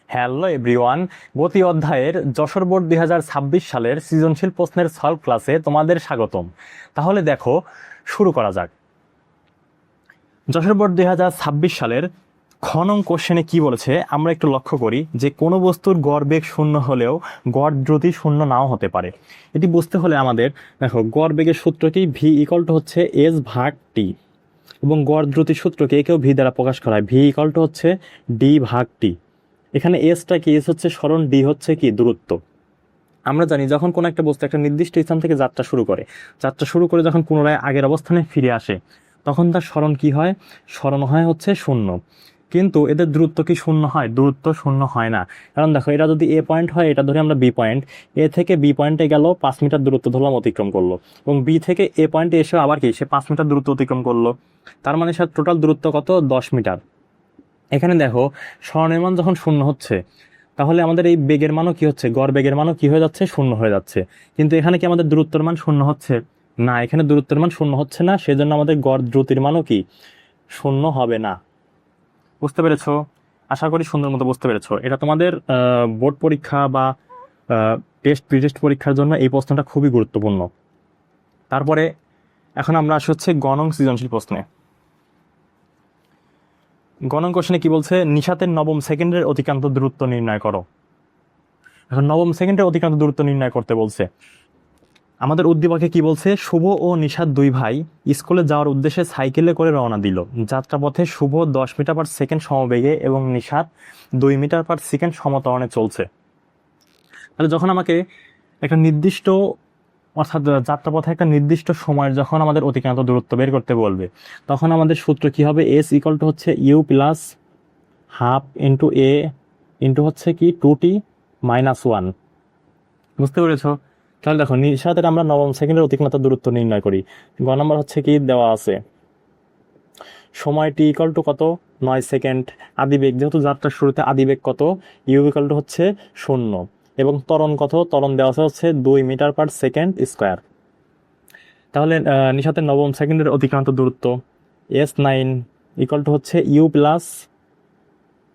Hello everyone, গতি অধ্যায়ের Jessore board 2026 সালের সৃজনশীল প্রশ্নের সলভ ক্লাসে তোমাদের স্বাগতম। তাহলে দেখো, শুরু করা যাক। যশোর বোর্ড 2026 সালের খ নং কোশ্চেনে কি বলেছে আমরা একটু লক্ষ্য করি যে কোনো বস্তুর গড় বেগ শূন্য হলেও গড় দ্রুতি শূন্য নাও হতে পারে। এটি বুঝতে হলে আমাদের দেখো, গড় বেগের সূত্রটি ভি ইকুয়াল টু হচ্ছে এস ভাগ টি, এবং গড় দ্রুতির সূত্রকে একেও ভি দ্বারা প্রকাশ করা হয়, ভি ইকুয়াল টু হচ্ছে ডি ভাগ টি। এখানে এসটা কি, এস হচ্ছে সরণ, ডি হচ্ছে কি দূরত্ব। আমরা জানি যখন কোনো একটা বস্তু একটা নির্দিষ্ট স্থান থেকে যাত্রা শুরু করে যখন পুনরায় আগের অবস্থানে ফিরে আসে, তখন তার সরণ কি হয়, সরণ হয় হচ্ছে শূন্য। কিন্তু এদের দূরত্ব কি শূন্য হয়? দূরত্ব শূন্য হয় না। কারণ দেখো, এটা যদি এ পয়েন্ট হয়, এটা ধরে আমরা বি পয়েন্ট, এ থেকে বি পয়েন্টে গেল 5 মিটার দূরত্ব ধরলাম অতিক্রম করলো, এবং বি থেকে এ পয়েন্টে এসে আবার কি সে 5 মিটার দূরত্ব অতিক্রম করলো। তার মানে সে টোটাল দূরত্ব কত? 10 মিটার। এখানে দেখো, সরণের মান যখন শূন্য হচ্ছে, তাহলে আমাদের এই বেগের মানও কি হচ্ছে, গড় বেগের মানও কি হয়ে যাচ্ছে, শূন্য হয়ে যাচ্ছে। কিন্তু এখানে কি আমাদের দূরত্বের মান শূন্য হচ্ছে না? এখানে দূরত্বের মান শূন্য হচ্ছে না, সেজন্য আমাদের গড় দ্রুতির মানও কি শূন্য হবে না। বুঝতে পেরেছো? আশা করি সুন্দর মতো বুঝতে পেরেছো। এটা তোমাদের বোর্ড পরীক্ষা বা টেস্ট প্রি-টেস্ট পরীক্ষার জন্য এই প্রশ্নটা খুবই গুরুত্বপূর্ণ। তারপরে এখন আমরা আসি হচ্ছে গ নং সৃজনশীল প্রশ্নে। গ নং কোশ্চেনে কি বলছে, নিশাতের নবম সেকেন্ডের অতিক্রান্ত দূরত্ব নির্ণয় করো। এখন নবম সেকেন্ডের অতিক্রান্ত দূরত্ব নির্ণয় করতে বলছে। আমাদের উদ্দীপকে কি বলছে, শুভ ও নিশাত দুই ভাই স্কুলে যাওয়ার উদ্দেশ্যে সাইকেলে করে রওনা দিল। যাত্রাপথে শুভ 10 মিটার/সেকেন্ড সমবেগে এবং নিশাত 2 মিটার/সেকেন্ড সমত্বরণে চলছে। তাহলে যখন আমাকে একটা নির্দিষ্ট, অর্থাৎ যাত্রাপথে একটা নির্দিষ্ট সময়ের যখন আমাদের অতিক্রান্ত দূরত্ব বের করতে বলবে, তখন আমাদের সূত্র কি হবে, এস ইকুয়াল টু হচ্ছে U plus half into A into হচ্ছে কি 2t মাইনাস 1। বুঝতে পেরেছো? তাহলে দেখো, নিশাতের আমরা নবম সেকেন্ডের অতিক্রান্ত দূরত্ব নির্ণয় করি। গ নম্বর হচ্ছে কি দেওয়া আছে, সময় টি ইকুয়াল টু কত, 9 সেকেন্ড। আদিবেগ, যেহেতু যাত্রার শুরুতে আদিবেগ কত, ইউ ইকুয়াল টু হচ্ছে 0, এবং ত্বরণ কত, ত্বরণ দেওয়া আছে হচ্ছে 2 মিটার/সেকেন্ড স্কোয়ার। তাহলে নিশাতের নবম সেকেন্ডের অতিক্রান্ত দূরত্ব S9 ইকুয়াল টু হচ্ছে ইউ প্লাস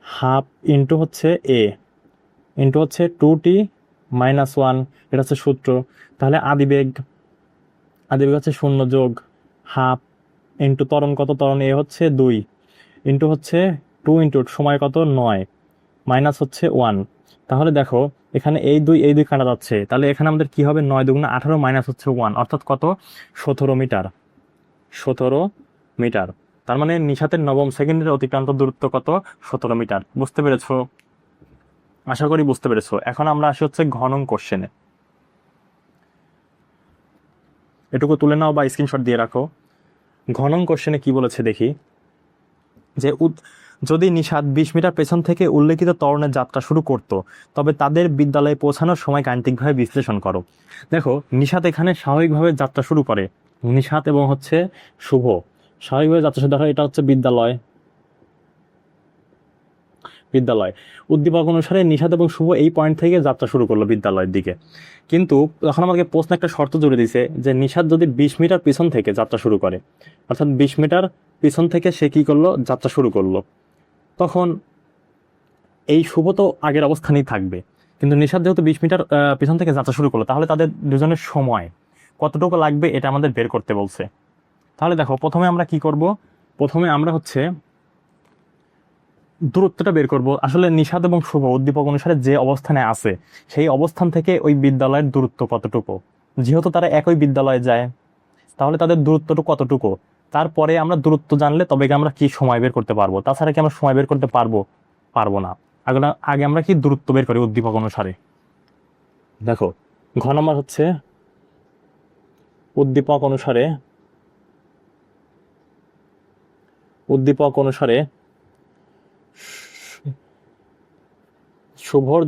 হাফ ইন্টু হচ্ছে এ ইন্টু হচ্ছে 2t মাইনাস 1। এটা হচ্ছে সূত্র। তাহলে আদিবেগ হচ্ছে 0 যোগ হাফ ইন্টু ত্বরণ কত, ত্বরণ এ হচ্ছে 2 ইন্টু হচ্ছে 2 ইন্টু সময় কত 9 মাইনাস হচ্ছে 1। তাহলে দেখো, এখানে এই দুই কাটা যাচ্ছে, তাহলে এখানে আমাদের কি হবে, 9 দুগুণে 18 মাইনাস হচ্ছে 1, অর্থাৎ কত, 17 মিটার। 17 মিটার। তার মানে নিশাতের নবম সেকেন্ডের অতিক্রান্ত দূরত্ব কত, 17 মিটার। বুঝতে পেরেছো? আশা করি বুঝতে পেরেছো। এখন আমরা আসি হচ্ছে ঘ নং কোশ্চেনে। এটুকু তুলে নাও বা স্ক্রিনশট দিয়ে রাখো। ঘ নং কোশ্চেনে কি বলেছে দেখি, যে যদি নিশাত 20 মিটার পেছন থেকে উল্লেখিত ত্বরণের যাত্রা শুরু করত, তবে তাদের বিদ্যালয়ে পৌঁছানোর সময় গাণিতিকভাবে বিশ্লেষণ করো। দেখো, নিশাত এখানে স্বাভাবিকভাবে যাত্রা শুরু করে, নিশাত এবং হচ্ছে শুভ স্বাভাবিকভাবে যাত্রা শুরু। দেখো, এটা হচ্ছে বিদ্যালয়। উদ্দীপক অনুসারে নিশাত এবং শুভ এই পয়েন্ট থেকে যাত্রা শুরু করলো বিদ্যালয়ের দিকে। কিন্তু যখন আমাকে প্রশ্ন একটা শর্ত জুড়ে দিছে যে নিশাত যদি 20 মিটার পিছন থেকে যাত্রা শুরু করে, অর্থাৎ 20 মিটার পিছন থেকে সে কি করলো, যাত্রা শুরু করলো, তখন এই শুভ তো আগের অবস্থানেই থাকবে। কিন্তু নিশাত যেহেতু 20 মিটার পিছন থেকে যাত্রা শুরু করলো, তাহলে তাদের দুজনের সময় কতটুকু লাগবে এটা আমাদের বের করতে বলছে। তাহলে দেখো, প্রথমে আমরা কি করব, প্রথমে আমরা হচ্ছে দূরত্বটা বের করব। আসলে নিশাত এবং শুভ উদ্দীপক অনুসারে যে অবস্থানে আছে, সেই অবস্থান থেকে ওই বিদ্যালয়ের দূরত্ব কতটুকু। যেহেতু তারা একই বিদ্যালয়ে যায়, তাহলে তাদের দূরত্বটুকু কতটুকু। তারপরে আমরা দূরত্ব জানলে তবে আমরা কি সময় বের করতে পারবো, তাছাড়া কি আমরা সময় বের করতে পারবো? পারবো না। আগে আমরা কি দূরত্ব বের করি উদ্দীপক অনুসারে। দেখো, ঘ নম্বর হচ্ছে উদ্দীপক অনুসারে শুভর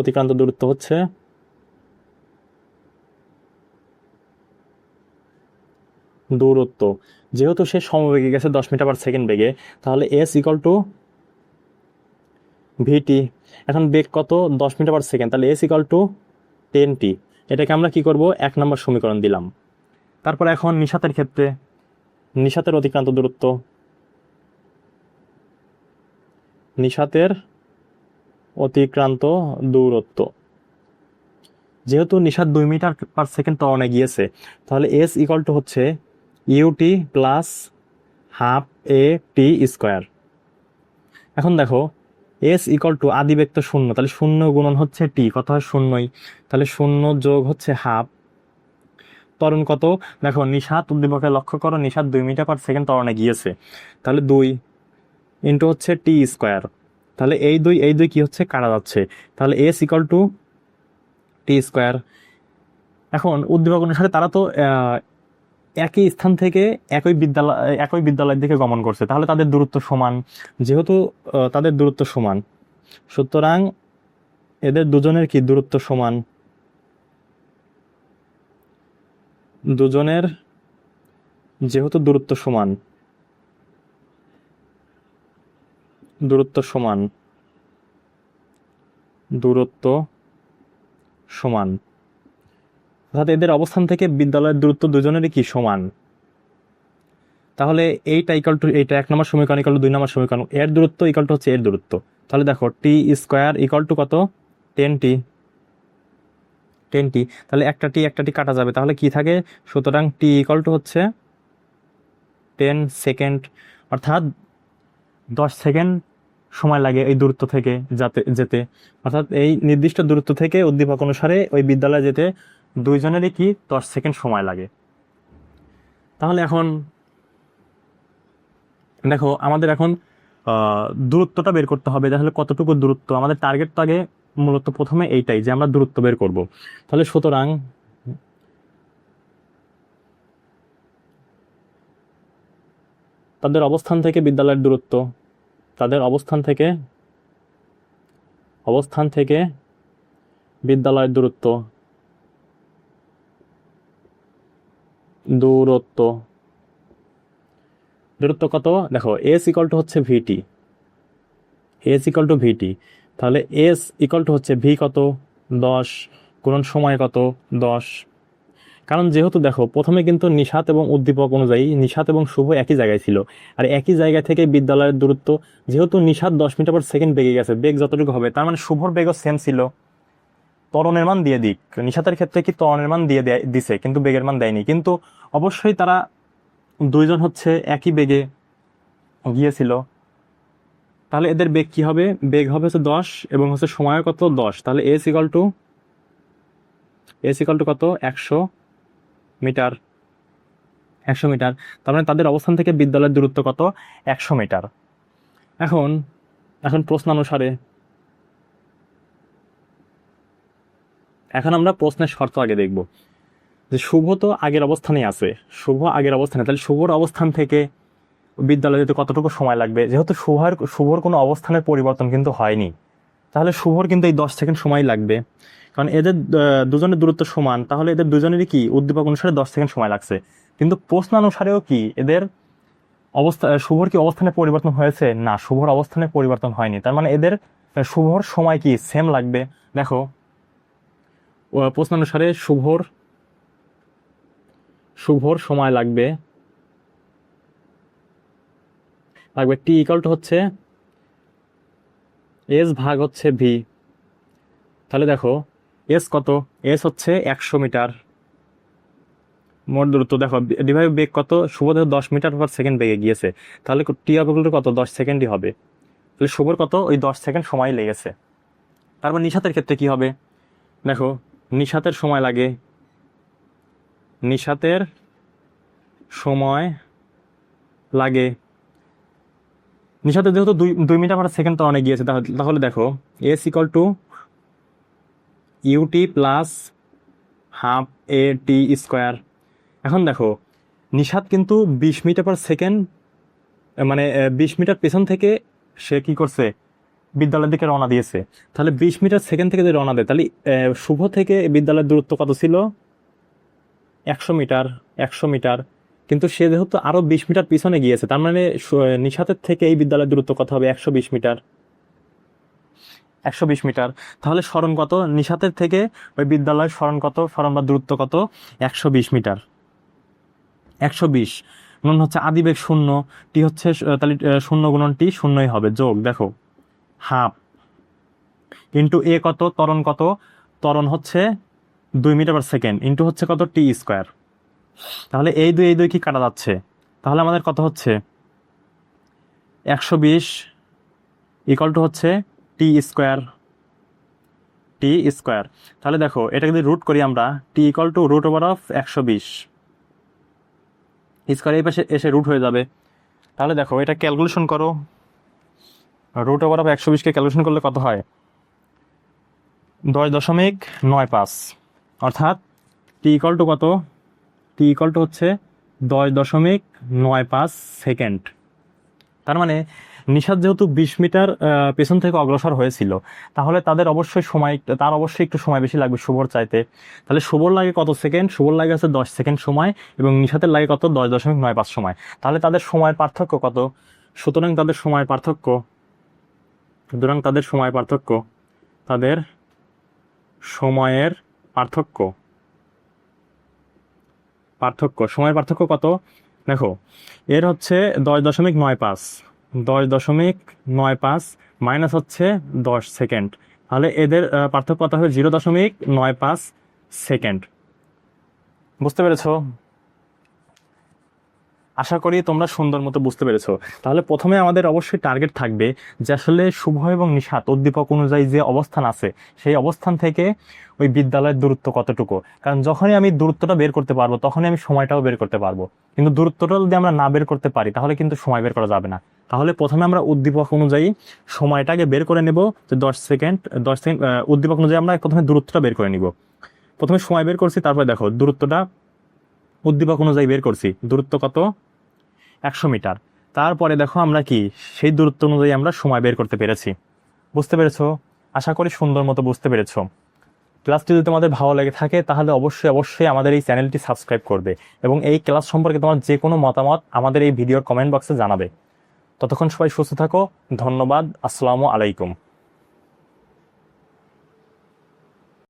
অতিক্রান্ত দূরত্ব হচ্ছে দূরত্ব। যেহেতু সে সমবেগে গেছে 10 মিটার/সেকেন্ড বেগে, তাহলে এস ইকুয়াল টু ভিটি। এখন বেগ কত, 10 মিটার/সেকেন্ড, তাহলে এস ইকুয়াল টু 10t। এটাকে আমরা কি করব, 1 নম্বর সমীকরণ দিলাম। তারপর এখন নিশাতের ক্ষেত্রে, নিশাতের অতিক্রান্ত দূরত্ব, নিশাতের অতিক্রান্ত দূরত্ব। যেহেতু নিশাত 2 মিটার/সেকেন্ড ত্বরণে গিয়েছে, তাহলে এস ইকুয়াল টু হচ্ছে UT plus half A T square. এখন দেখো এস ইকুয়াল টু আদিবেগ তো শূন্য, তাহলে শূন্য গুণন হচ্ছে টি, কত হয় শূন্যই, তাহলে শূন্য যোগ হচ্ছে হাফ। ত্বরণ কত, দেখো নিশাত উদ্দীপকে লক্ষ্য করো, নিশাত 2 মিটার/সেকেন্ড ত্বরণে গিয়েছে, তাহলে 2 ইন্টু হচ্ছে টি স্কোয়ার। তাহলে এই দুই কি হচ্ছে, কাটা যাচ্ছে, তাহলে এস ইকুয়াল টু টি স্কোয়ার। এখন উদ্দীপক অনুসারে তারা তো একই স্থান থেকে একই বিদ্যালয়ের দিকে গমন করছে, তাহলে তাদের দূরত্ব সমান। যেহেতু তাদের দূরত্ব সমান, সুতরাং এদের দুজনের কি দূরত্ব সমান, দুজনের যেহেতু দূরত্ব সমান, দূরত্ব সমান, দূরত্ব সমান, অর্থাৎ এদের অবস্থান থেকে বিদ্যালয়ের দূরত্ব দুজনেরই কি সমান। তাহলে এইটা ইকাল টু এইটা 1 নম্বর সমীকরণ ইকাল টু 2 নম্বর সমীকরণ, এর দূরত্ব ইকাল টু হচ্ছে এর দূরত্ব। তাহলে দেখো টি স্কোয়ার ইকাল টু কত, 10t। তাহলে একটা টি কাটা যাবে, তাহলে কি থাকে, সুতরাং টি ইকাল টু হচ্ছে 10 সেকেন্ড, অর্থাৎ 10 সেকেন্ড সময় লাগে এই দূরত্ব থেকে যেতে। অর্থাৎ এই নির্দিষ্ট দূরত্ব থেকে উদ্দীপক অনুসারে ওই বিদ্যালয়ে যেতে দুইজনেরই কি 10 সেকেন্ড সময় লাগে। তাহলে এখন দেখো আমাদের এখন দূরত্বটা বের করতে হবে, তাহলে কতটুকু দূরত্ব আমাদের টার্গেট, তো আগে মূলত প্রথমে এইটাই যে আমরা দূরত্ব বের করব। তাহলে সুতরাং তাদের অবস্থান থেকে বিদ্যালয়ের দূরত্ব, তাদের অবস্থান থেকে বিদ্যালয়ের দূরত্ব দূরত্ব দূরত্ব কত, দেখো এস ইকাল টু হচ্ছে ভিটি, এস ইকাল টু ভিটি। তাহলে এস ইকাল টু হচ্ছে ভি কত, 10 গুণন সময় কত, 10। কারণ যেহেতু দেখো প্রথমে কিন্তু নিশাত এবং উদ্দীপক অনুযায়ী নিশাত এবং শুভ একই জায়গায় ছিল, আর একই জায়গা থেকে বিদ্যালয়ের দূরত্ব, যেহেতু নিশাত 10 মিটার/সেকেন্ড বেগে গেছে, বেগ যতটুকু হবে তার মানে শুভর বেগও সেম ছিল। ত্বরণের মান দিয়ে দিক, নিশাতের ক্ষেত্রে কি ত্বরণের মান দিয়ে দিছে কিন্তু বেগের মান দেয়নি, কিন্তু অবশ্যই তারা দুইজন হচ্ছে একই বেগে গিয়েছিল, তাহলে এদের বেগ কি হবে, বেগ হবে হচ্ছে 10 এবং হচ্ছে সময় কত 10, তাহলে এস ইকাল টু কত, 100 মিটার। 100 মিটার, তার মানে তাদের অবস্থান থেকে বিদ্যালয়ের দূরত্ব কত, 100 মিটার। এখন প্রশ্নানুসারে আমরা প্রশ্নের শর্ত আগে দেখব, যে শুভ তো আগের অবস্থানেই আছে, শুভ আগের অবস্থানে, তাহলে শুভর অবস্থান থেকে বিদ্যালয়ে যেতে কতটুকু সময় লাগবে, যেহেতু শুভর কোনো অবস্থানের পরিবর্তন কিন্তু হয়নি, তাহলে শুভর কিন্তু এই 10 সেকেন্ড সময় লাগবে, কারণ এদের দুজনের দূরত্ব সমান, তাহলে এদের দুজনেরই কি উদ্দীপক অনুসারে 10 সেকেন্ড সময় লাগছে। কিন্তু প্রশ্নানুসারেও কি এদের শুভর কি অবস্থানের পরিবর্তন হয়েছে, না শুভর অবস্থানের পরিবর্তন হয়নি, তার মানে এদের শুভর সময় কি সেম লাগবে। দেখো প্রশ্নানুসারে শুভর সময় লাগবে টি ইকাল টু হচ্ছে এস ভাগ হচ্ছে ভি। তাহলে দেখো এস কত, এস হচ্ছে 100 মিটার মোট দূরত্ব, দেখো ডিভাইড বেগ কত, শুভ দেখো 10 মিটার/সেকেন্ড বেগে গিয়েছে, তাহলে টি ইকুয়াল টু কত, 10 সেকেন্ডই হবে, তাহলে শুভর কত ওই 10 সেকেন্ড সময় লেগেছে। তারপর নিশাতের ক্ষেত্রে কি হবে, দেখো নিশাতের সময় লাগে, নিশাতের সময় লাগে, নিশাতে যেহেতু 2 মিটার/সেকেন্ড তো অনেক গিয়েছে, তাহলে দেখো S equal to U T plus half A T square. এখন দেখো নিশাত কিন্তু 20 মিটার/সেকেন্ড, মানে 20 মিটার পেছন থেকে সে কি করছে, বিদ্যালয়ের দিকে রওনা দিয়েছে, তাহলে 20 মিটার/সেকেন্ড থেকে যদি রওনা দেয়, তাহলে শুভ থেকে বিদ্যালয়ের দূরত্ব কত ছিল, 100 মিটার। 100 মিটার, কিন্তু সে যেহেতু আরো 20 মিটার পিছনে গিয়েছে, তার মানে নিশাতের থেকে এই বিদ্যালয়ের দূরত্ব কত হবে, 120 মিটার। 120 মিটার, তাহলে সরণ কত, নিশাতের থেকে ওই বিদ্যালয়ের সরণ বা দূরত্ব কত, 120 মিটার। 120 গুণন হচ্ছে আদিবেগ শূন্য, টি হচ্ছে তাহলে 0 গুণন টি শূন্যই হবে, যোগ দেখো হাফ, ইন্টু এ কত, ত্বরণ কত, ত্বরণ হচ্ছে 2 মিটার পার সেকেন্ড, ইন্টু হচ্ছে কত, টি স্কোয়ার। তাহলে এই দুই কি কাটা যাচ্ছে, তাহলে আমাদের কত হচ্ছে 120 ইকুয়াল টু হচ্ছে টি স্কোয়ার, টি স্কোয়ার। তাহলে দেখো এটা যদি রুট করি আমরা, T equal to root over of 120 square, এই পাশে এসে রুট হয়ে যাবে। তাহলে দেখো এটা ক্যালকুলেশন করো, রুট ওভার অফ 120কে ক্যালকুলেশন করলে কত হয়, 10.95, অর্থাৎ টি ইকুয়াল টু কত, টি ইকুয়াল টু হচ্ছে 10.95 সেকেন্ড। তার মানে নিশাত যেহেতু 20 মিটার পেছন থেকে অগ্রসর হয়েছিল, তাহলে তার অবশ্যই একটু সময় বেশি লাগবে শুভর চাইতে। তাহলে শুভর লাগে কত সেকেন্ড, শুভর লাগে আছে 10 সেকেন্ড সময়, এবং নিশাতের লাগে কত, 10.95 সময়। তাহলে তাদের সময়ের পার্থক্য কত, সুতরাং তাদের সময়ের পার্থক্য তাদের সময়ের পার্থক্য কত, দেখো এর হচ্ছে 10.95 মাইনাস হচ্ছে 10 সেকেন্ড, তাহলে এদের পার্থক্য কত হবে, 0.95 সেকেন্ড। বুঝতে পেরেছো? আশা করি তোমরা সুন্দর মতো বুঝতে পেরেছো। তাহলে প্রথমে আমাদের অবশ্যই টার্গেট থাকবে যে আসলে শুভ এবং নিশাত উদ্দীপক অনুযায়ী যে অবস্থান আছে, সেই অবস্থান থেকে ওই বিদ্যালয়ের দূরত্ব কতটুকু। কারণ যখনই আমি দূরত্বটা বের করতে পারবো, তখনই আমি সময়টাও বের করতে পারবো। কিন্তু দূরত্বটা যদি আমরা না বের করতে পারি, তাহলে কিন্তু সময় বের করা যাবে না। তাহলে প্রথমে আমরা উদ্দীপক অনুযায়ী সময়টাকে বের করে নেব, যে 10 সেকেন্ড উদ্দীপক অনুযায়ী আমরা প্রথমে দূরত্বটা বের করে নিব। প্রথমে সময় বের করছি, তারপরে দেখো দূরত্বটা উদ্দীপক অনুযায়ী বের করছি, দূরত্ব কত, 100 মিটার। তারপরে দেখো আমরা কি সেই দূরত্ব অনুযায়ী আমরা সময় বের করতে পেরেছি। বুঝতে পেরেছো? আশা করি সুন্দর মতো বুঝতে পেরেছো। ক্লাসটি যদি তোমাদের ভালো লেগে থাকে, তাহলে অবশ্যই আমাদের এই চ্যানেলটি সাবস্ক্রাইব করবে, এবং এই ক্লাস সম্পর্কে তোমার যে কোনো মতামত আমাদের এই ভিডিওর কমেন্ট বক্সে জানাবে। ততক্ষণ সবাই সুস্থ থাকো, ধন্যবাদ, আসসালামু আলাইকুম।